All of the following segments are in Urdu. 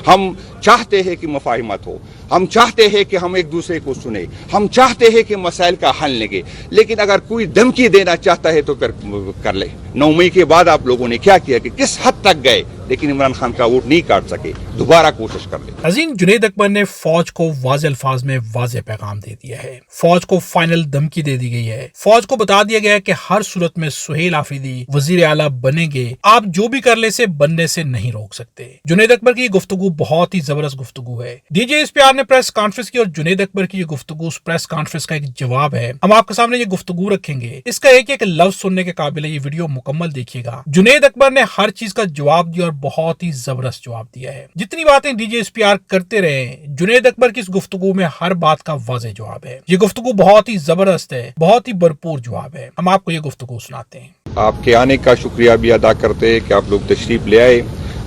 ہم چاہتے ہیں کہ مفاہمت ہو, ہم چاہتے ہیں کہ ہم ایک دوسرے کو سنیں, ہم چاہتے ہیں کہ مسائل کا حل لگے, لیکن اگر کوئی دھمکی دینا چاہتا ہے تو پھر کر لے. 9 مئی کے بعد آپ لوگوں نے کیا کیا کہ کس حد تک گئے, لیکن عمران خان کا ووٹ نہیں کاٹ سکے. دوبارہ کوشش کر لیں. عظیم جنید اکبر نے فوج کو واضح الفاظ میں واضح پیغام دے دیا ہے. فوج کو فائنل دھمکی دے دی گئی ہے. فوج کو بتا دیا گیا ہے کہ ہر صورت میں سہیل آفریدی وزیر اعلیٰ بنیں گے, آپ جو بھی کر لیں سے بننے سے نہیں روک سکتے. جنید اکبر کی گفتگو بہت ہی زبردست گفتگو ہے. D J S P R نے پریس کانفرنس کی اور جنید اکبر کی یہ گفتگو اس پریس کانفرنس کا ایک جواب ہے. ہم آپ کے سامنے یہ گفتگو رکھیں گے, اس کا ایک ایک لفظ سننے کے قابل ہے. یہ ویڈیو مکمل دیکھیے گا. جنید اکبر نے ہر چیز کا جواب دیا اور بہت ہی زبردست جواب دیا ہے. جتنی باتیں D J S P R کرتے رہے, جنید اکبر کی اس گفتگو میں ہر بات کا واضح جواب ہے. یہ گفتگو بہت ہی زبردست ہے, بہت ہی بھرپور جواب ہے. ہم آپ کو یہ گفتگو سناتے ہیں. آپ کے آنے کا شکریہ بھی ادا کرتے ہیں کہ آپ لوگ تشریف لے آئے.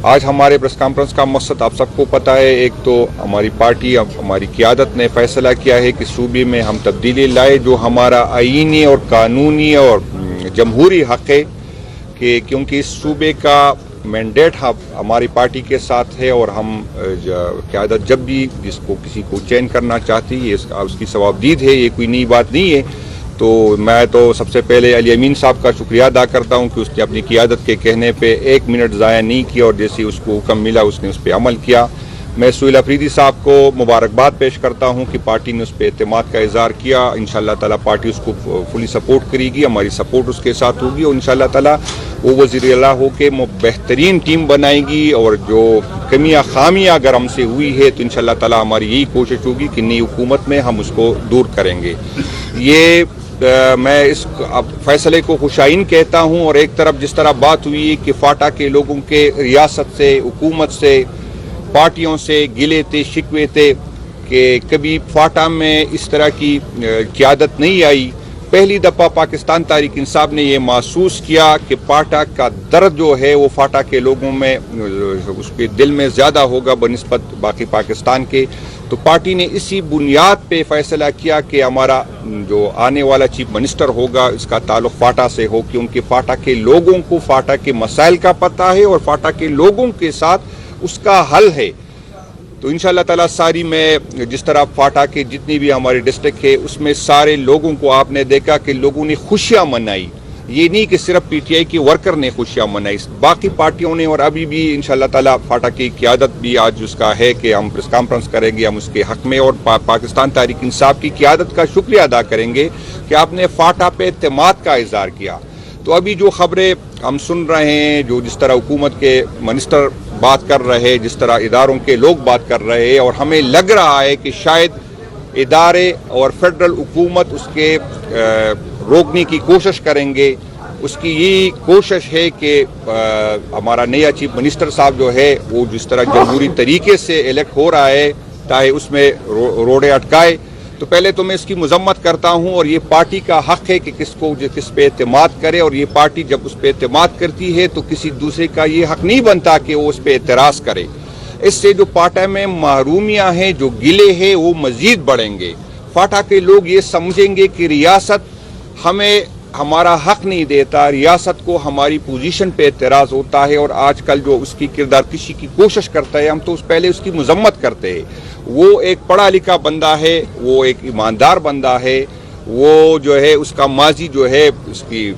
آج ہمارے پریس کانفرنس کا مقصد آپ سب کو پتہ ہے. ایک تو ہماری پارٹی, ہماری قیادت نے فیصلہ کیا ہے کہ صوبے میں ہم تبدیلی لائے, جو ہمارا آئینی اور قانونی اور جمہوری حق ہے, کہ کیونکہ اس صوبے کا مینڈیٹ ہماری پارٹی کے ساتھ ہے, اور ہم قیادت جب بھی جس کو کسی کو چین کرنا چاہتی ہے اس کی ثوابدید ہے, یہ کوئی نئی بات نہیں ہے. تو میں تو سب سے پہلے علی امین صاحب کا شکریہ ادا کرتا ہوں کہ اس نے اپنی قیادت کے کہنے پہ 1 منٹ ضائع نہیں کیا, اور جیسے اس کو حکم ملا اس نے اس پہ عمل کیا. میں سہیل آفریدی صاحب کو مبارکباد پیش کرتا ہوں کہ پارٹی نے اس پہ اعتماد کا اظہار کیا. انشاءاللہ تعالیٰ پارٹی اس کو فلی سپورٹ کرے گی, ہماری سپورٹ اس کے ساتھ ہوگی, اور انشاءاللہ تعالیٰ وہ وزیر اعلیٰ ہو کے بہترین ٹیم بنائے گی. اور جو کمیاں خامیاں اگر ہم سے ہوئی ہے تو انشاءاللہ تعالیٰ ہماری یہی کوشش ہوگی کہ نئی حکومت میں ہم اس کو دور کریں گے. یہ میں اس فیصلے کو خوشائن کہتا ہوں. اور ایک طرف جس طرح بات ہوئی کہ فاٹا کے لوگوں کے ریاست سے, حکومت سے, پارٹیوں سے گلے تھے, شکوے تھے کہ کبھی فاٹا میں اس طرح کی قیادت نہیں آئی. پہلی دفعہ پاکستان تحریک انصاف نے یہ محسوس کیا کہ فاٹا کا درد جو ہے وہ فاٹا کے لوگوں میں, اس کے دل میں زیادہ ہوگا بنسبت باقی پاکستان کے. تو پارٹی نے اسی بنیاد پہ فیصلہ کیا کہ ہمارا جو آنے والا چیف منسٹر ہوگا اس کا تعلق فاٹا سے ہو, کیونکہ فاٹا کے لوگوں کو فاٹا کے مسائل کا پتہ ہے اور فاٹا کے لوگوں کے ساتھ اس کا حل ہے. تو انشاءاللہ تعالیٰ ساری میں جس طرح فاٹا کے جتنی بھی ہماری ڈسٹرکٹ ہے اس میں سارے لوگوں کو آپ نے دیکھا کہ لوگوں نے خوشیاں منائی. یہ نہیں کہ صرف پی ٹی آئی کے ورکر نے خوشیاں منائی, باقی پارٹیوں نے. اور ابھی بھی انشاءاللہ تعالیٰ فاٹا کی قیادت بھی آج اس کا ہے کہ ہم پریس کانفرنس کریں گے, ہم اس کے حق میں اور پاکستان تحریک انصاف کی قیادت کا شکریہ ادا کریں گے کہ آپ نے فاٹا پہ اعتماد کا اظہار کیا. تو ابھی جو خبریں ہم سن رہے ہیں, جو جس طرح حکومت کے منسٹر بات کر رہے, جس طرح اداروں کے لوگ بات کر رہے ہیں, اور ہمیں لگ رہا ہے کہ شاید ادارے اور فیڈرل حکومت اس کے روکنے کی کوشش کریں گے. اس کی یہ کوشش ہے کہ ہمارا نیا چیف منسٹر صاحب جو ہے وہ جس طرح جمہوری طریقے سے الیکٹ ہو رہا ہے چاہے اس میں روڑے اٹکائے. تو پہلے تو میں اس کی مذمت کرتا ہوں, اور یہ پارٹی کا حق ہے کہ کس پہ اعتماد کرے, اور یہ پارٹی جب اس پہ اعتماد کرتی ہے تو کسی دوسرے کا یہ حق نہیں بنتا کہ وہ اس پہ اعتراض کرے. اس سے جو فاٹا میں محرومیاں ہیں, جو گلے ہیں, وہ مزید بڑھیں گے. فاٹا کے لوگ یہ سمجھیں گے کہ ریاست ہمیں ہمارا حق نہیں دیتا, ریاست کو ہماری پوزیشن پہ اعتراض ہوتا ہے, اور آج کل جو اس کی کردار کشی کی کوشش کرتا ہے ہم تو پہلے اس کی مذمت کرتے ہیں. وہ ایک پڑھا لکھا بندہ ہے, وہ ایک ایماندار بندہ ہے, وہ جو ہے اس کا ماضی جو ہے اس کی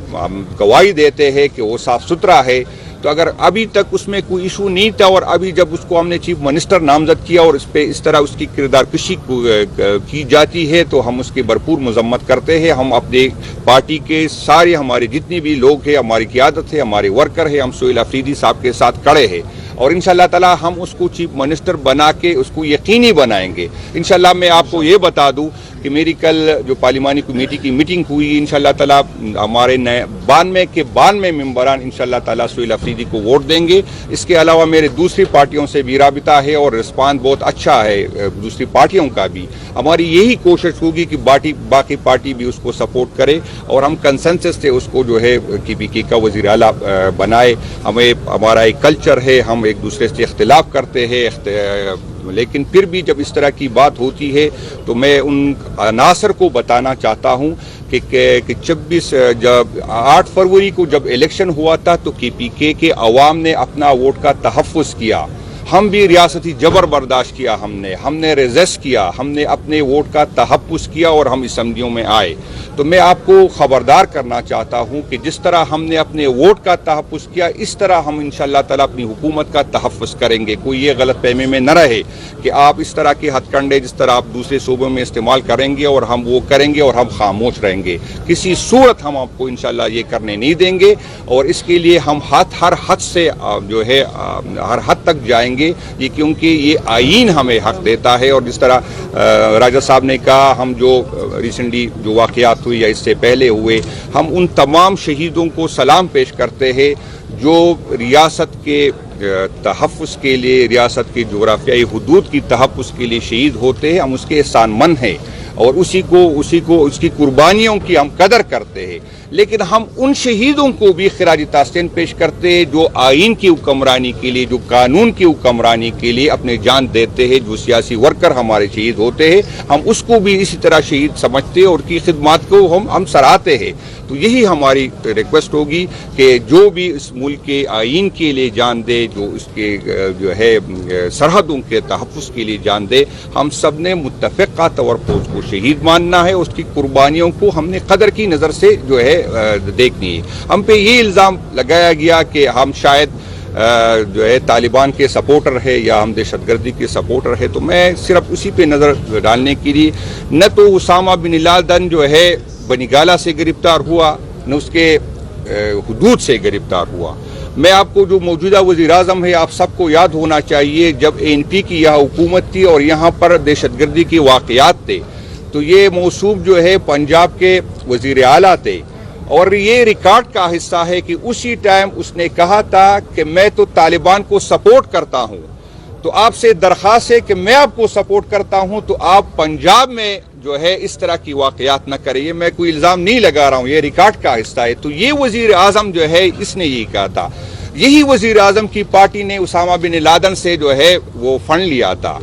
گواہی دیتے ہیں کہ وہ صاف ستھرا ہے. تو اگر ابھی تک اس میں کوئی ایشو نہیں تھا, اور ابھی جب اس کو ہم نے چیف منسٹر نامزد کیا اور اس پہ اس طرح اس کی کردار کشی کی جاتی ہے, تو ہم اس کی بھرپور مذمت کرتے ہیں. ہم اپنے پارٹی کے سارے ہمارے جتنے بھی لوگ ہیں, ہماری قیادت ہے, ہمارے ورکر ہیں, ہم سہیل آفریدی صاحب کے ساتھ کھڑے ہیں, اور انشاءاللہ تعالیٰ ہم اس کو چیف منسٹر بنا کے اس کو یقینی بنائیں گے. انشاءاللہ میں آپ کو یہ بتا دوں کہ میری کل جو پارلیمانی کمیٹی کی میٹنگ ہوئی, انشاءاللہ تعالیٰ ہمارے 92 کے 92 ممبران انشاءاللہ تعالیٰ سہیل آفریدی کو ووٹ دیں گے. اس کے علاوہ میرے دوسری پارٹیوں سے بھی رابطہ ہے اور رسپانس بہت اچھا ہے دوسری پارٹیوں کا بھی. ہماری یہی کوشش ہوگی کہ باقی پارٹی بھی اس کو سپورٹ کرے, اور ہم کنسنسس سے اس کو جو ہے کی پی کے کا وزیر اعلیٰ بنائے. ہمارا ایک کلچر ہے, ہم ایک دوسرے سے اختلاف کرتے ہیں, لیکن پھر بھی جب اس طرح کی بات ہوتی ہے تو میں ان عناصر کو بتانا چاہتا ہوں کہ 8 فروری کو جب الیکشن ہوا تھا تو کے پی کے عوام نے اپنا ووٹ کا تحفظ کیا. ہم بھی ریاستی جبر برداشت کیا، ہم نے ریزسٹ کیا، ہم نے اپنے ووٹ کا تحفظ کیا اور ہم اسمبلیوں میں آئے. تو میں آپ کو خبردار کرنا چاہتا ہوں کہ جس طرح ہم نے اپنے ووٹ کا تحفظ کیا، اس طرح ہم انشاءاللہ تعالی اپنی حکومت کا تحفظ کریں گے. کوئی یہ غلط فہمی میں نہ رہے کہ آپ اس طرح کے ہتھ کنڈے جس طرح آپ دوسرے صوبوں میں استعمال کریں گے اور ہم وہ کریں گے اور ہم خاموش رہیں گے. کسی صورت ہم آپ کو انشاءاللہ یہ کرنے نہیں دیں گے، اور اس کے لیے ہم ہر حد سے جو ہے ہر حد تک جائیں گے، یہ کیونکہ یہ آئین ہمیں حق دیتا ہے. اور جس طرح راجہ صاحب نے کہا، ہم جو ریسنٹلی جو واقعات ہوئی یا اس سے پہلے ہوئے، ہم ان تمام شہیدوں کو سلام پیش کرتے ہیں جو ریاست کے تحفظ کے لیے، ریاست کی جغرافیائی حدود کی تحفظ کے لیے شہید ہوتے ہیں. ہم اس کے احسان مند ہیں اور اس کی قربانیوں کی ہم قدر کرتے ہیں. لیکن ہم ان شہیدوں کو بھی خراج تحسین پیش کرتے ہیں جو آئین کی حکمرانی کے لیے، جو قانون کی حکمرانی کے لیے اپنے جان دیتے ہیں. جو سیاسی ورکر ہمارے شہید ہوتے ہیں، ہم اس کو بھی اسی طرح شہید سمجھتے ہیں اور کی خدمات کو ہم سراہتے ہیں. تو یہی ہماری ریکویسٹ ہوگی کہ جو بھی اس ملک کے آئین کے لیے جان دے، جو اس کے جو ہے سرحدوں کے تحفظ کے لیے جان دے، ہم سب نے متفقہ طور پر اس کو شہید ماننا ہے. اس کی قربانیوں کو ہم نے قدر کی نظر سے جو ہے دیکھنی ہے. ہم پہ یہ الزام لگایا گیا کہ ہم شاید جو ہے طالبان کے سپورٹر ہے یا ہم دہشت گردی کے سپورٹر ہے. تو میں صرف اسی پہ نظر ڈالنے کے لیے، نہ تو اسامہ بن لادن جو ہے بنگالہ سے گرفتار ہوا، نہ اس کے حدود سے گرفتار ہوا. میں آپ کو جو موجودہ وزیر اعظم ہے، آپ سب کو یاد ہونا چاہیے، جب ANP کی یہاں حکومت تھی اور یہاں پر دہشت گردی کے واقعات تھے تو یہ موصوف جو ہے پنجاب کے وزیر اعلیٰ تھے. اور یہ ریکارڈ کا حصہ ہے کہ اسی ٹائم اس نے کہا تھا کہ میں تو طالبان کو سپورٹ کرتا ہوں. تو آپ سے درخواست ہے کہ میں آپ کو سپورٹ کرتا ہوں تو آپ پنجاب میں جو ہے اس طرح کی واقعات نہ کریے. میں کوئی الزام نہیں لگا رہا ہوں، یہ ریکارڈ کا حصہ ہے. تو یہ وزیر اعظم جو ہے اس نے یہی کہا تھا. یہی وزیر اعظم کی پارٹی نے اسامہ بن لادن سے جو ہے وہ فنڈ لیا تھا.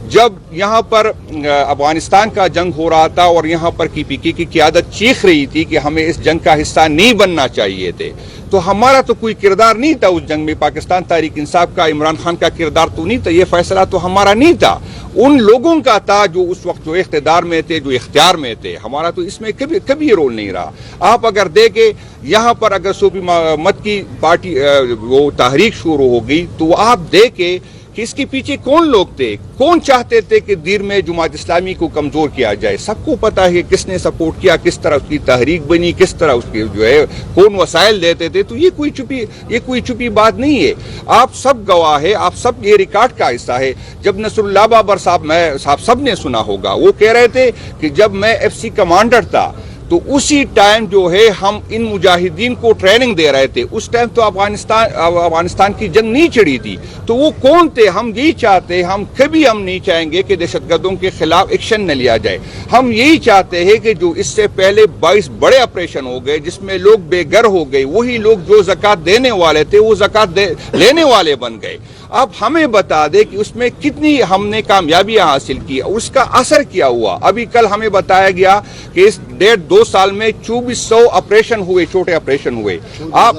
جب یہاں پر افغانستان کا جنگ ہو رہا تھا اور یہاں پر KPK کی قیادت چیخ رہی تھی کہ ہمیں اس جنگ کا حصہ نہیں بننا چاہیے تھے، تو ہمارا تو کوئی کردار نہیں تھا اس جنگ میں. پاکستان تحریک انصاف کا، عمران خان کا کردار تو نہیں تھا. یہ فیصلہ تو ہمارا نہیں تھا، ان لوگوں کا تھا جو اس وقت جو اقتدار میں تھے، جو اختیار میں تھے. ہمارا تو اس میں کبھی رول نہیں رہا. آپ اگر دیکھیں یہاں پر اگر صوبی مت کی پارٹی وہ تحریک شروع ہو گئی تو آپ دیکھیں کہ اس کے پیچھے کون لوگ تھے، کون چاہتے تھے کہ دیر میں جماعت اسلامی کو کمزور کیا جائے. سب کو پتا ہے کس نے سپورٹ کیا، کس طرح اس کی تحریک بنی، کس طرح اس کی جو ہے کون وسائل دیتے تھے. تو یہ کوئی چھپی بات نہیں ہے. آپ سب گواہ ہے، آپ سب یہ ریکارڈ کا حصہ ہے. جب نصر اللہ بابر صاحب سب نے سنا ہوگا، وہ کہہ رہے تھے کہ جب میں FC کمانڈر تھا تو اسی ٹائم جو ہے ہم ان مجاہدین کو ٹریننگ دے رہے تھے. اس ٹائم تو افغانستان کی جنگ نہیں چڑھی تھی. تو وہ کون تھے؟ ہم یہی چاہتے ہیں، ہم کبھی نہیں چاہیں گے کہ دہشت گردوں کے خلاف ایکشن نہ لیا جائے. ہم یہی چاہتے ہیں کہ جو اس سے پہلے 22 بڑے آپریشن ہو گئے جس میں لوگ بے گھر ہو گئے، وہی لوگ جو زکوٰۃ دینے والے تھے وہ زکوٰۃ لینے والے بن گئے. اب ہمیں بتا دے کہ اس میں کتنی ہم نے کامیابیاں حاصل کی، اس کا اثر کیا ہوا. ابھی کل ہمیں بتایا گیا کہ اس 1.5-2 سال میں 2400 آپریشن ہوئے، چھوٹے آپریشن ہوئے. آپ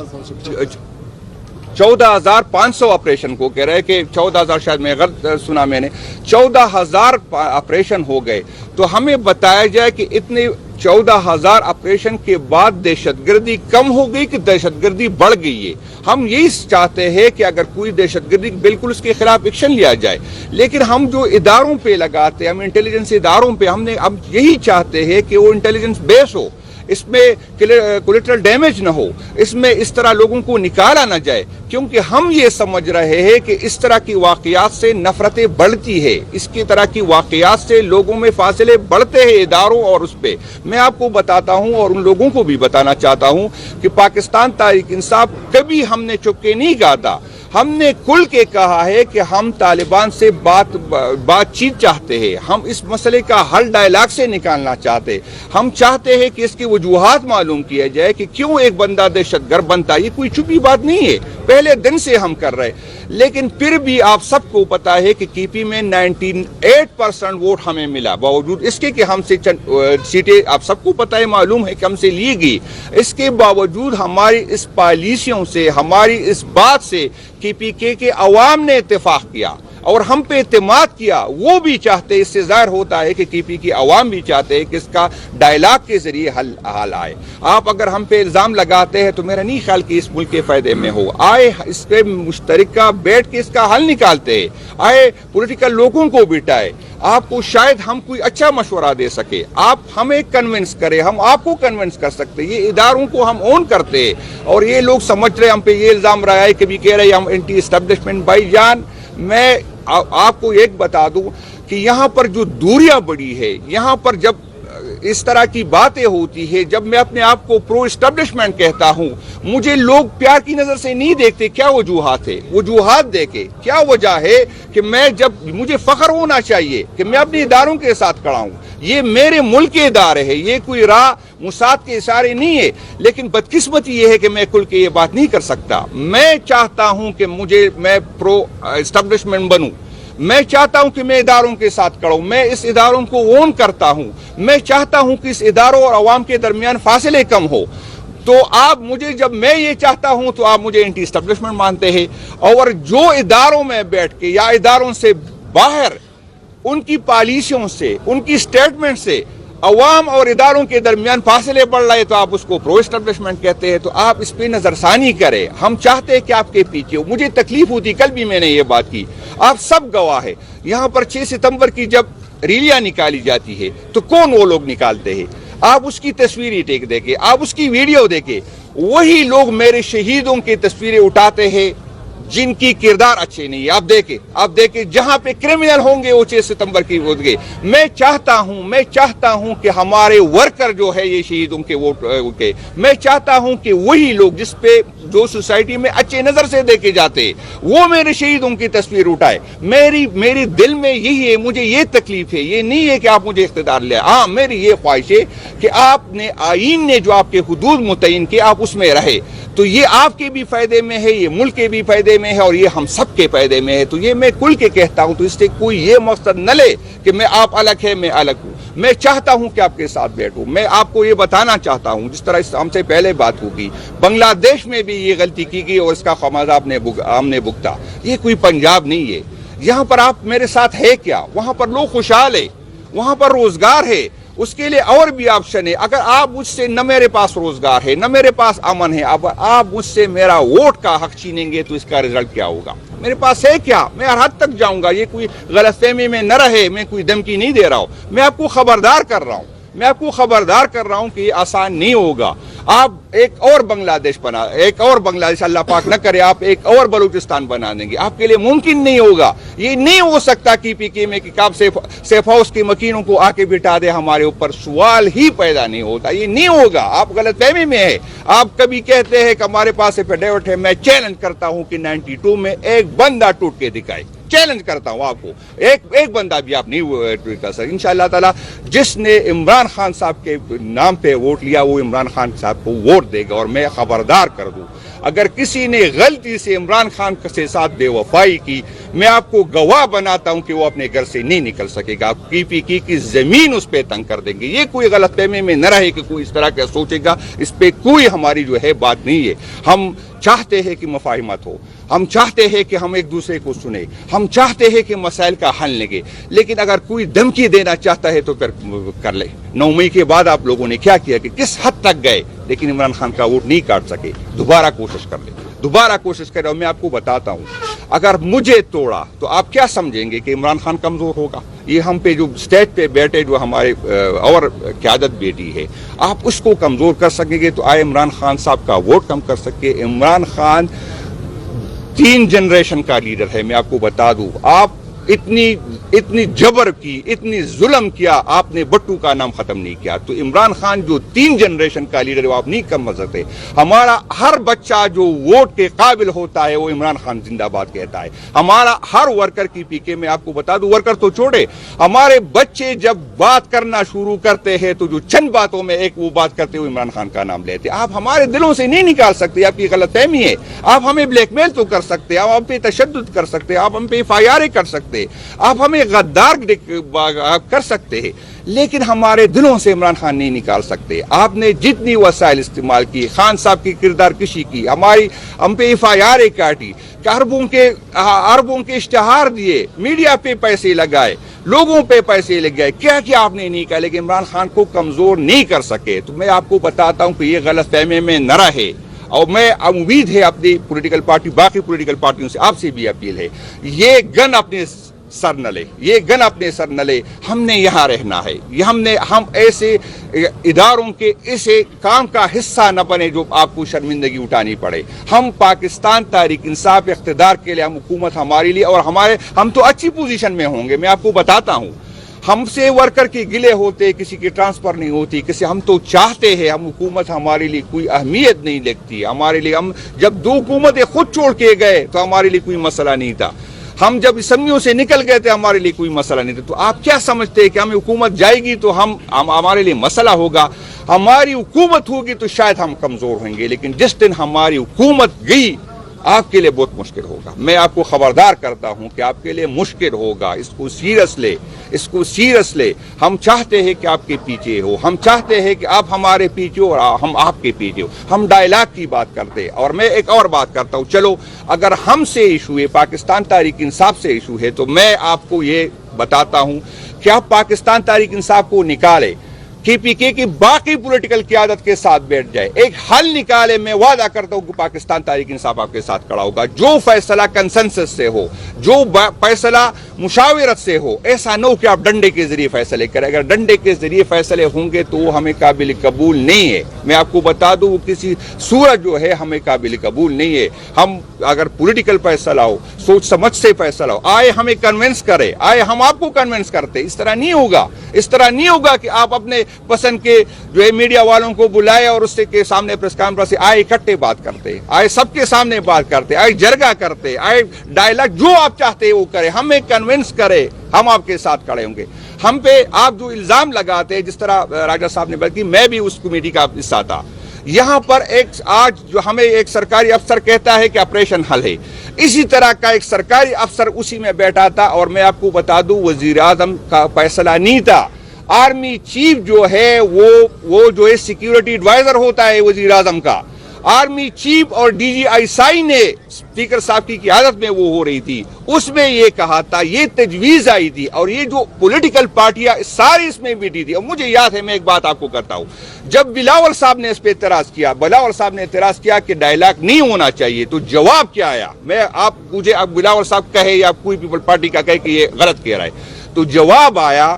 14,500 آپریشن کو کہہ رہے کہ 14,000 شاید میں غلط سنا میں نے، 14,000 آپریشن ہو گئے. تو ہمیں بتایا جائے کہ اتنے 14,000 آپریشن کے بعد دہشت گردی کم ہو گئی کہ دہشت گردی بڑھ گئی ہے. ہم یہی چاہتے ہیں کہ اگر کوئی دہشت گردی بالکل اس کے خلاف ایکشن لیا جائے. لیکن ہم جو اداروں پہ لگاتے ہیں، ہم انٹیلیجنس اداروں پہ ہم یہی چاہتے ہیں کہ وہ انٹیلیجنس بیس ہو، اس میں کولیٹرل ڈیمیج نہ ہو، اس میں اس طرح لوگوں کو نکالا نہ جائے. کیونکہ ہم یہ سمجھ رہے ہیں کہ اس طرح کی واقعات سے نفرتیں بڑھتی ہے، اس کی طرح کی واقعات سے لوگوں میں فاصلے بڑھتے ہیں اداروں اور اس پہ. میں آپ کو بتاتا ہوں اور ان لوگوں کو بھی بتانا چاہتا ہوں کہ پاکستان تحریک انصاف کبھی ہم نے چپ کے نہیں کہا تھا. ہم نے کھل کے کہا ہے کہ ہم طالبان سے بات چیت چاہتے ہیں. ہم اس مسئلے کا حل ڈائلاگ سے نکالنا چاہتے. ہم چاہتے ہیں کہ اس کی وجوہات معلوم کیا جائے کہ کیوں ایک بندہ دہشت گرد بنتا. یہ کوئی چھپی بات نہیں ہے، پہلے دن سے ہم کر رہے. لیکن پھر بھی آپ سب کو پتا ہے کہ کی پی میں 98% ووٹ ہمیں ملا، باوجود اس کے کہ ہم سے چند سیٹیں آپ سب کو پتا ہے، معلوم ہے کہ ہم سے لی گئی، اس کے باوجود ہماری اس پالیسیوں سے، ہماری اس بات سے کی پی کے عوام نے اتفاق کیا اور ہم پہ اعتماد کیا۔ وہ بھی چاہتے، اس سے ظاہر ہوتا ہے کہ کی پی کی عوام بھی چاہتے ہیں کہ اس کا ڈائلاگ کے ذریعے حل آئے۔ آپ اگر ہم پہ الزام لگاتے ہیں تو میرا نہیں خیال کہ اس ملک کے فائدے میں ہو، آئے اس پہ مشترکہ بیٹھ کے اس کا حل نکالتے ہیں، آئے پولیٹیکل لوگوں کو بٹائے، آپ کو شاید ہم کوئی اچھا مشورہ دے سکے، آپ ہمیں کنونس کرے، ہم آپ کو کنونس کر سکتے، یہ اداروں کو ہم اون کرتے ہیں۔ اور یہ لوگ سمجھ رہے ہم پہ یہ الزام رہا ہے، کبھی کہہ رہے ہم اینٹی اسٹیبلشمنٹ۔ بھائی جان، میں آپ کو ایک بتا دوں کہ یہاں پر جو دوریاں بڑی ہے، یہاں پر جب اس طرح کی باتیں ہوتی ہے، جب میں اپنے آپ کو پرو اسٹیبلشمنٹ کہتا ہوں، مجھے لوگ پیار کی نظر سے نہیں دیکھتے۔ کیا وجوہات ہے؟ وجوہات دیکھے کیا وجہ ہے کہ میں جب مجھے فخر ہونا چاہیے کہ میں اپنے اداروں کے ساتھ کھڑا ہوں، یہ میرے ملک کے ادارے ہیں، یہ کوئی راہ مساعد کے اشارے نہیں ہے، لیکن بدقسمتی یہ ہے کہ میں کھل کے یہ بات نہیں کر سکتا۔ میں چاہتا ہوں کہ میں پرو اسٹیبلشمنٹ بنوں، میں چاہتا ہوں کہ میں اداروں کے ساتھ کھڑا ہوں، میں اس اداروں کو اون کرتا ہوں، میں چاہتا ہوں کہ اس اداروں اور عوام کے درمیان فاصلے کم ہو۔ تو آپ مجھے، جب میں یہ چاہتا ہوں تو آپ مجھے اینٹی اسٹیبلشمنٹ مانتے ہیں، اور جو اداروں میں بیٹھ کے یا اداروں سے باہر ان کی پالیسیوں سے، ان کی سٹیٹمنٹ سے عوام اور اداروں کے درمیان فاصلے بڑھ رہے تو آپ اس کو پرو اسٹیبلشمنٹ کہتے ہیں۔ تو آپ اس پہ نظر ثانی کریں، ہم چاہتے ہیں کہ آپ کے پیچھے ہو۔ مجھے تکلیف ہوتی، کل بھی میں نے یہ بات کی، آپ سب گواہ ہے، یہاں پر 6 ستمبر کی جب ریلیاں نکالی جاتی ہے تو کون وہ لوگ نکالتے ہیں؟ آپ اس کی تصویری ٹیک دیکھیں، آپ اس کی ویڈیو دیکھیں، وہی لوگ میرے شہیدوں کی تصویریں اٹھاتے ہیں جن کی کردار اچھے نہیں ہے۔ آپ دیکھیں جہاں پہ کرمنل ہوں گے وہ 6 ستمبر کی ہوں گے۔ میں چاہتا ہوں کہ ہمارے ورکر جو ہے یہ شہیدوں کے ووٹ کے، میں چاہتا ہوں کہ وہی لوگ جو سوسائٹی میں اچھے نظر سے دیکھے جاتے وہ میرے شہیدوں کی تصویر اٹھائے۔ میری دل میں یہی ہے، مجھے یہ تکلیف ہے، یہ نہیں ہے کہ آپ مجھے اقتدار لے۔ ہاں، میری یہ خواہش ہے کہ آپ نے آئین نے جو آپ کے حدود متعین کیے آپ اس میں رہے، تو یہ آپ کے بھی فائدے میں ہے، یہ ملک کے بھی فائدے میں ہے، اور یہ ہم سب کے فائدے میں ہے۔ تو یہ میں کھل کے کہتا ہوں، تو اس سے کوئی یہ مقصد نہ لے کہ میں آپ الگ ہے میں الگ ہوں۔ میں چاہتا ہوں کہ آپ کے ساتھ بیٹھوں۔ میں آپ کو یہ بتانا چاہتا ہوں، جس طرح ہم سے پہلے بات ہوگی، بنگلہ دیش میں بھی یہ غلطی کی گئی اور اس کا خمیازہ ہم نے بھگتا۔ یہ کوئی پنجاب نہیں ہے۔ یہاں پر آپ میرے ساتھ ہے کیا؟ وہاں پر لوگ خوشحال ہے، وہاں پر روزگار ہے، اس کے لیے اور بھی آپشن ہے۔ اگر آپ مجھ سے، نہ میرے پاس روزگار ہے، نہ میرے پاس امن ہے، اب آپ مجھ سے میرا ووٹ کا حق چھینیں گے تو اس کا رزلٹ کیا ہوگا؟ میرے پاس ہے کیا؟ میں ہر حد تک جاؤں گا۔ یہ کوئی غلط فہمی میں نہ رہے، میں کوئی دھمکی نہیں دے رہا ہوں، میں آپ کو خبردار کر رہا ہوں کہ یہ آسان نہیں ہوگا۔ آپ ایک اور بنگلہ دیش اللہ پاک نہ کرے، آپ ایک اور بلوچستان بنا دیں گے، آپ کے لیے ممکن نہیں ہوگا۔ یہ نہیں ہو سکتا کی پی کے میں کہ آپ سیف ہاؤس کے مکینوں کو آ کے بٹھا دے ہمارے اوپر، سوال ہی پیدا نہیں ہوتا، یہ نہیں ہوگا۔ آپ غلط فہمی میں ہے۔ آپ کبھی کہتے ہیں کہ ہمارے پاس ایفیڈیوٹ ہے، میں چیلنج کرتا ہوں کہ 92 میں ایک بندہ ٹوٹ کے دکھائے، چیلنج کرتا ہوں آپ کو، ایک بندہ بھی آپ نہیں کر سکتے۔ انشاءاللہ تعالی جس نے عمران خان صاحب کے نام پہ ووٹ لیا وہ عمران خان صاحب کو ووٹ دے گا۔ اور میں خبردار کر دوں، اگر کسی نے غلطی سے عمران خان کے ساتھ بے وفائی کی، میں آپ کو گواہ بناتا ہوں کہ وہ اپنے گھر سے نہیں نکل سکے گا۔ آپ کی زمین اس پہ تنگ کر دیں گے۔ یہ کوئی غلط فہمی میں نہ رہے کہ کوئی اس طرح کا سوچے گا، اس پہ کوئی ہماری جو ہے بات نہیں ہے۔ ہم چاہتے ہیں کہ مفاہمت ہو، ہم چاہتے ہیں کہ ہم ایک دوسرے کو سنیں، ہم چاہتے ہیں کہ مسائل کا حل لگے، لیکن اگر کوئی دھمکی دینا چاہتا ہے تو پھر کر لے۔ 9 مئی کے بعد آپ لوگوں نے کیا کیا کہ کس حد تک گئے، لیکن عمران خان کا ووٹ نہیں کاٹ سکے۔ دوبارہ کوشش کر لیں، دوبارہ کوشش کریں۔ اور میں آپ کو بتاتا ہوں، اگر مجھے توڑا تو آپ کیا سمجھیں گے کہ عمران خان کمزور ہوگا؟ یہ ہم پہ جو اسٹیج پہ بیٹھے جو ہمارے اور قیادت بیٹی ہے، آپ اس کو کمزور کر سکیں گے تو آئے عمران خان صاحب کا ووٹ کم کر سکے۔ عمران خان 3 جنریشن کا لیڈر ہے، میں آپ کو بتا دوں۔ آپ اتنی جبر کی، اتنی ظلم کیا، آپ نے بٹو کا نام ختم نہیں کیا. تو عمران خان جو 3 جنریشن کا لیڈر ہے وہ آپ نہیں کم سکتے. ہمارا ہر بچہ جو ووٹ کے قابل ہوتا ہے وہ عمران خان زندہ باد کہتا ہے. ہمارا ہر ورکر کی پی کے میں آپ کو بتا دوں، ورکر تو چھوڑے، ہمارے بچے جب بات کرنا شروع کرتے ہیں تو جو چند باتوں میں ایک وہ بات کرتے ہوئے عمران خان کا نام لیتے. آپ ہمارے دلوں سے نہیں نکال سکتے، آپ کی غلط فہمی ہے. آپ ہمیں بلیک میل تو کر سکتے، آپ ہم پہ تشدد کر سکتے، آپ ہم پہ FIR کر سکتے، آپ ہمیں غدار کر سکتے ہیں، لیکن ہمارے دلوں سے عمران خان نہیں نکال سکتے. آپ نے جتنی وسائل استعمال کی، خان صاحب کی کردار کشی کی، ہم پہ FIR کاٹی، اربوں کے اشتہار دیے، میڈیا پہ پیسے لگائے، لوگوں پہ پیسے لگ گئے، کیا آپ نے نہیں کہا، لیکن عمران خان کو کمزور نہیں کر سکے. تو میں آپ کو بتاتا ہوں کہ یہ غلط فہمی میں نہ رہے، اور میں امید ہے اپنی پولیٹیکل پارٹی، باقی پولیٹیکل پارٹیوں سے آپ سے بھی اپیل ہے، یہ گن اپنے سر نہ لے. ہم نے یہاں رہنا ہے، ہم ایسے اداروں کے ایسے کام کا حصہ نہ بنے جو آپ کو شرمندگی اٹھانی پڑے. ہم پاکستان تحریک انصاف اقتدار کے لیے، ہم حکومت ہمارے لیے، اور ہم تو اچھی پوزیشن میں ہوں گے. میں آپ کو بتاتا ہوں، ہم سے ورکر کے گلے ہوتے، کسی کی ٹرانسفر نہیں ہوتی، ہم تو چاہتے ہیں، ہم حکومت ہمارے لیے کوئی اہمیت نہیں لگتی. ہمارے لیے ہم جب 2 حکومتیں خود چھوڑ کے گئے تو ہمارے لیے کوئی مسئلہ نہیں تھا. ہم جب اسمبلیوں سے نکل گئے تھے ہمارے لیے کوئی مسئلہ نہیں تھا. تو آپ کیا سمجھتے ہیں کہ ہمیں حکومت جائے گی تو ہمارے لیے مسئلہ ہوگا؟ ہماری حکومت ہوگی تو شاید ہم کمزور ہوں گے، لیکن جس دن ہماری حکومت گئی آپ کے لیے بہت مشکل ہوگا. میں آپ کو خبردار کرتا ہوں کہ آپ کے لیے مشکل ہوگا. اس کو سیریس لے. ہم چاہتے ہیں کہ آپ کے پیچھے ہو، ہم چاہتے ہیں کہ آپ ہمارے پیچھے ہو اور ہم آپ کے پیچھے ہو. ہم ڈائلاگ کی بات کرتے ہیں. اور میں ایک اور بات کرتا ہوں، چلو اگر ہم سے ایشو ہے، پاکستان تحریک انصاف سے ایشو ہے، تو میں آپ کو یہ بتاتا ہوں کہ آپ پاکستان تحریک انصاف کو نکالے، KPK کی باقی پولیٹیکل قیادت کے ساتھ بیٹھ جائے، ایک حل نکالے. میں وعدہ کرتا ہوں کہ پاکستان تحریک انصاف آپ کے ساتھ کھڑا ہوگا. جو فیصلہ کنسنسس سے ہو، جو فیصلہ مشاورت سے ہو، ایسا نہ ہو کہ آپ ڈنڈے کے ذریعے فیصلے کریں. اگر ڈنڈے کے ذریعے فیصلے ہوں گے تو وہ ہمیں قابل قبول نہیں ہے. میں آپ کو بتا دوں، کسی صورت جو ہے ہمیں قابل قبول نہیں ہے. ہم اگر پولیٹیکل فیصلہ ہو، سوچ سمجھ سے فیصلہ ہو، آئے ہمیں کنونس کرے، آئے ہم آپ کو کنونس کرتے. اس طرح نہیں ہوگا کہ آپ اپنے پسند کے جو ہے میڈیا والوں کو بلائے اور اس کے سامنے پریس کانفرنس سے آئے اکٹھے بات کرتے، آئے سب کے سامنے بات کرتے، آئے جرگہ کرتے، آئے ڈائلاگ، جو آپ چاہتے ہیں وہ کرے، ہمیں کنونس کرے، ہم آپ کے ساتھ کھڑے ہوں گے. ہم پہ آپ جو الزام لگاتے ہیں، جس طرح راجہ صاحب نے بات کی، میں بھی اس کمیٹی کا حصہ تھا. یہاں پر آج جو ہمیں ایک سرکاری افسر کہتا ہے کہ آپریشن حل ہے، اسی طرح کا ایک سرکاری افسر اسی میں بیٹھا تھا. اور میں آپ کو بتا دوں، وزیر اعظم کا فیصلہ نہیں تھا. آرمی چیف جو ہے وہ جو ہے سیکیورٹی ایڈوائزر ہوتا ہے وزیر اعظم کا. آرمی چیف اور DGI نے اسپیکر صاحب کی قیادت میں وہ ہو رہی تھی، اس میں یہ کہا تھا، یہ تجویز آئی تھی، اور یہ جو پولیٹیکل پارٹیاں ساری اس میں بیٹھی تھی. اور مجھے یاد ہے، میں ایک بات آپ کو کرتا ہوں، جب بلاول صاحب نے اس پہ اعتراض کیا کہ ڈائلاگ نہیں ہونا چاہیے، تو جواب کیا آیا؟ مجھے بلاول صاحب کہے یا کوئی پیپل پارٹی کا کہے کہ یہ غلط کہہ رہا ہے، تو جواب آیا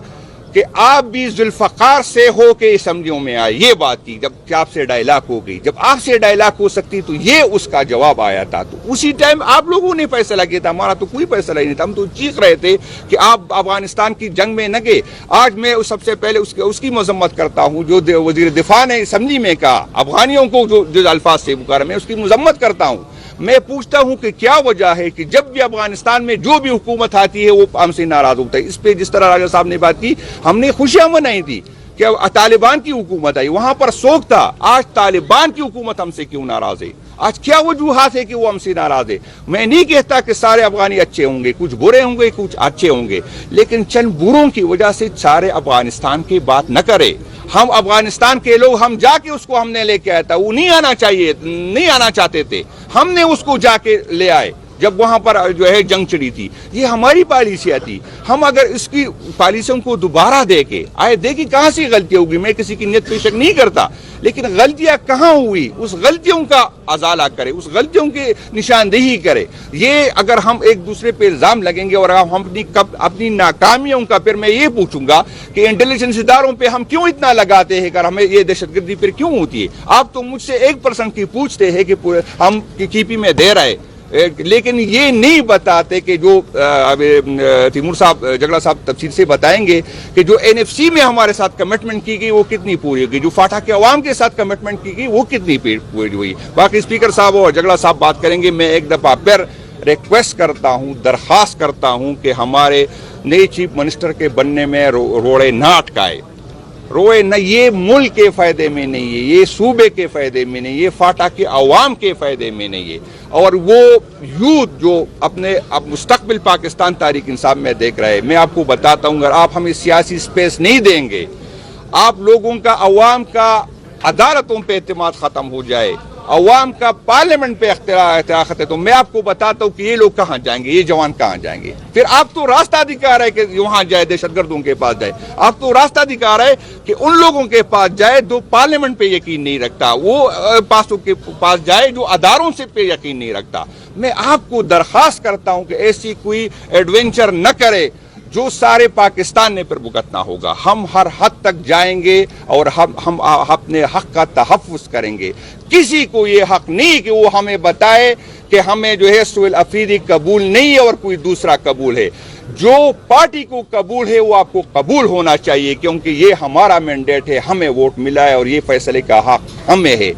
کہ آپ بھی ذوالفقار سے ہو کے اسمبلیوں میں آئے. یہ بات تھی جب آپ سے ڈائلاگ ہو گئی. جب آپ سے ڈائلاگ ہو سکتی تو یہ اس کا جواب آیا تھا. تو اسی ٹائم آپ لوگوں نے فیصلہ کیا تھا، ہمارا تو کوئی فیصلہ ہی نہیں تھا. ہم تو چیخ رہے تھے کہ آپ افغانستان کی جنگ میں نہ گئے. آج میں سب سے پہلے اس کی مذمت کرتا ہوں جو وزیر دفاع نے اسمبلی میں کہا، افغانیوں کو جو الفاظ سے پکارا، میں اس کی مذمت کرتا ہوں. میں پوچھتا ہوں کہ کیا وجہ ہے کہ جب بھی افغانستان میں جو بھی حکومت آتی ہے وہ ہم سے ناراض ہوتا ہے. اس پہ جس طرح راجہ صاحب نے بات کی، ہم نے خوشیاں منائی تھی کہ طالبان کی حکومت آئی، وہاں پر سوگ تھا. آج طالبان کی حکومت ہم سے کیوں ناراض ہے؟ آج کیا وجوہات ہے کہ وہ ہم سے ناراض ہے؟ میں نہیں کہتا کہ سارے افغانی اچھے ہوں گے، کچھ برے ہوں گے، کچھ اچھے ہوں گے، لیکن چند بروں کی وجہ سے سارے افغانستان کی بات نہ کرے. ہم افغانستان کے لوگ، ہم جا کے اس کو ہم نے لے کے آیا تھا، وہ نہیں آنا چاہتے تھے، ہم نے اس کو جا کے لے آئے جب وہاں پر جو ہے جنگ چڑی تھی. یہ ہماری پالیسیاں تھی. ہم اگر اس کی پالیسیوں کو دوبارہ دیکھیں کہاں سے غلطی ہوگی. میں کسی کی نیت پہ شک نہیں کرتا، لیکن غلطیاں کہاں ہوئی اس غلطیوں کا ازالہ کرے، اس غلطیوں کی نشاندہی کرے. یہ اگر ہم ایک دوسرے پہ الزام لگیں گے اور ہم اپنی ناکامیوں کا، پھر میں یہ پوچھوں گا کہ انٹیلیجنس اداروں پہ ہم کیوں اتنا لگاتے ہیں، کہ ہمیں یہ دہشت گردی پھر کیوں ہوتی ہے؟ آپ تو مجھ سے 1% کی پوچھتے ہیں کہ ہم KP میں دے رہے. لیکن یہ نہیں بتاتے کہ جو تیمور صاحب جگڑا صاحب تفصیل سے بتائیں گے کہ جو NFC میں ہمارے ساتھ کمٹمنٹ کی گئی وہ کتنی پوری ہوگی, جو فاٹا کے عوام کے ساتھ کمٹمنٹ کی گئی وہ کتنی پوری ہوئی. باقی اسپیکر صاحب اور جگڑا صاحب بات کریں گے. میں ایک دفعہ پھر ریکویسٹ کرتا ہوں, درخواست کرتا ہوں کہ ہمارے نئے چیف منسٹر کے بننے میں روڑے نہ اٹکائے. روئے نہ, یہ ملک کے فائدے میں نہیں ہے, یہ صوبے کے فائدے میں نہیں, یہ فاٹا کے عوام کے فائدے میں نہیں ہے. اور وہ یوتھ جو اپنے مستقبل پاکستان تحریک انصاف میں دیکھ رہے ہیں, میں آپ کو بتاتا ہوں, اگر آپ ہمیں سیاسی سپیس نہیں دیں گے, آپ لوگوں کا عوام کا عدالتوں پہ اعتماد ختم ہو جائے, عوام کا پارلیمنٹ پہ اختیار ہے, تو میں آپ کو بتاتا ہوں کہ یہ لوگ کہاں جائیں گے, یہ جوان کہاں جائیں گے. پھر آپ تو راستہ دکھا رہے کہ وہاں جائے, دہشت گردوں کے پاس جائے. آپ تو راستہ دکھا رہے کہ ان لوگوں کے پاس جائے جو پارلیمنٹ پہ یقین نہیں رکھتا, وہ پاسوں کے پاس جائے جو اداروں سے پہ یقین نہیں رکھتا. میں آپ کو درخواست کرتا ہوں کہ ایسی کوئی ایڈونچر نہ کرے جو سارے پاکستان نے پھر بھگتنا ہوگا. ہم ہر حد تک جائیں گے اور ہم اپنے حق کا تحفظ کریں گے. کسی کو یہ حق نہیں کہ وہ ہمیں بتائے کہ ہمیں جو ہے سہیل افریدی قبول نہیں ہے اور کوئی دوسرا قبول ہے. جو پارٹی کو قبول ہے وہ آپ کو قبول ہونا چاہیے, کیونکہ یہ ہمارا مینڈیٹ ہے, ہمیں ووٹ ملا ہے اور یہ فیصلے کا حق ہمیں ہے.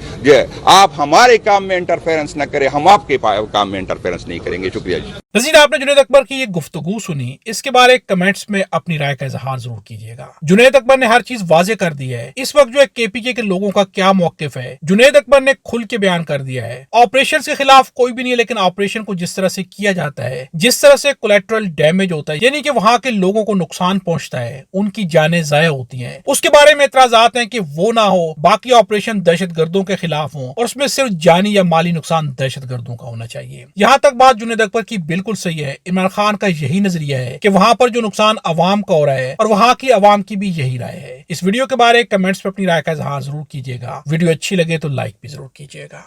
آپ ہمارے کام میں انٹرفیرنس نہ کریں, ہم آپ کے کام میں انٹرفیرنس نہیں کریں گے. شکریہ جی. نذیر, آپ نے جنید اکبر کی یہ گفتگو سنی, اس کے بارے کمنٹس میں اپنی رائے کا اظہار ضرور کیجیے گا. جنید اکبر نے ہر چیز واضح کر دی ہے. اس وقت جو ہے KPK کے لوگوں کا کیا موقف ہے, جنید اکبر نے کھل کے بیان کر دیا ہے. آپریشن کے خلاف کوئی بھی نہیں ہے, لیکن آپریشن کو جس طرح سے کیا جاتا ہے, جس طرح سے کولیٹرل ڈیمیج ہوتا ہے, یعنی کہ وہاں کے لوگوں کو نقصان پہنچتا ہے, ان کی جانیں ضائع ہوتی ہیں, اس کے بارے میں اعتراضات ہیں کہ وہ نہ ہو. باقی آپریشن دہشت گردوں کے خلاف ہوں اور اس میں صرف جانی یا مالی نقصان دہشت گردوں کا ہونا چاہیے. یہاں تک بات جنید اکبر کی بالکل صحیح ہے. عمران خان کا یہی نظریہ ہے کہ وہاں پر جو نقصان عوام کا ہو رہا ہے اور وہاں کی عوام کی بھی یہی رائے ہے. اس ویڈیو کے بارے کمنٹس میں اپنی رائے کا اظہار ضرور کیجیے گا. ویڈیو اچھی لگے تو لائک بھی ضرور کیجیے گا.